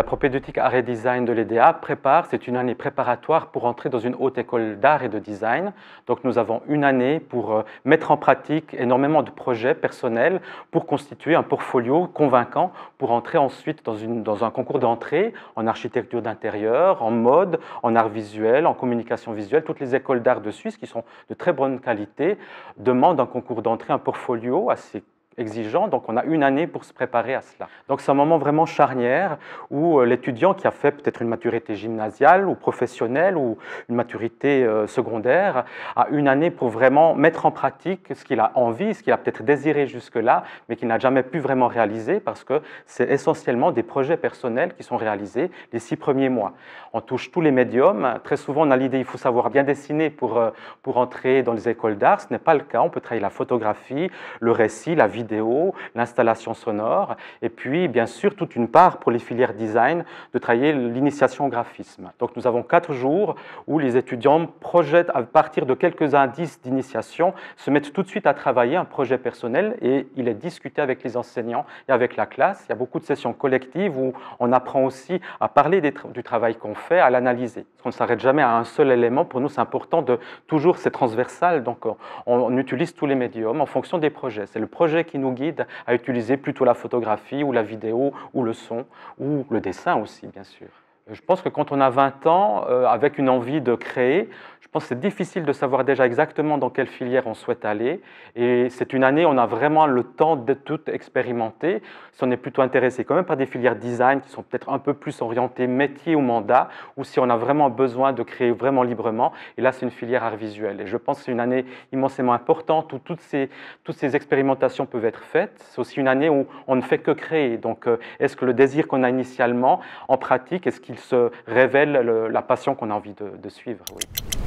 propédeutique art et design de l'EDA prépare, c'est une année préparatoire pour entrer dans une haute école d'art et de design. Donc nous avons une année pour mettre en pratique énormément de projets personnels pour constituer un portfolio convaincant pour entrer ensuite dans un concours d'entrée en architecture d'intérieur, en mode, en art visuel, en communication visuelle. Toutes les écoles d'art de Suisse qui sont de très bonne qualité demandent un concours d'entrée, un portfolio assez exigeant, donc on a une année pour se préparer à cela. Donc c'est un moment vraiment charnière où l'étudiant qui a fait peut-être une maturité gymnasiale ou professionnelle ou une maturité secondaire a une année pour vraiment mettre en pratique ce qu'il a envie, ce qu'il a peut-être désiré jusque-là, mais qu'il n'a jamais pu vraiment réaliser parce que c'est essentiellement des projets personnels qui sont réalisés les 6 premiers mois. On touche tous les médiums. Très souvent, on a l'idée qu'il faut savoir bien dessiner pour entrer dans les écoles d'art. Ce n'est pas le cas. On peut travailler la photographie, le récit, la vidéo, l'installation sonore, et puis bien sûr toute une part pour les filières design de travailler l'initiation au graphisme. Donc nous avons 4 jours où les étudiants projettent à partir de quelques indices d'initiation, se mettent tout de suite à travailler un projet personnel et il est discuté avec les enseignants et avec la classe. Il y a beaucoup de sessions collectives où on apprend aussi à parler du travail qu'on fait, à l'analyser. On ne s'arrête jamais à un seul élément. Pour nous, c'est important de toujours, c'est transversal, donc on utilise tous les médiums en fonction des projets. C'est le projet qui nous guide à utiliser plutôt la photographie ou la vidéo ou le son ou le dessin aussi, bien sûr. Je pense que quand on a 20 ans, avec une envie de créer, je pense que c'est difficile de savoir déjà exactement dans quelle filière on souhaite aller. Et c'est une année où on a vraiment le temps de tout expérimenter. Si on est plutôt intéressé quand même par des filières design qui sont peut-être un peu plus orientées métier ou mandat, ou si on a vraiment besoin de créer vraiment librement. Et là, c'est une filière art visuel. Et je pense que c'est une année immensément importante où toutes ces expérimentations peuvent être faites. C'est aussi une année où on ne fait que créer. Donc, est-ce que le désir qu'on a initialement, en pratique, est-ce qu'il se révèle la passion qu'on a envie de suivre? Oui.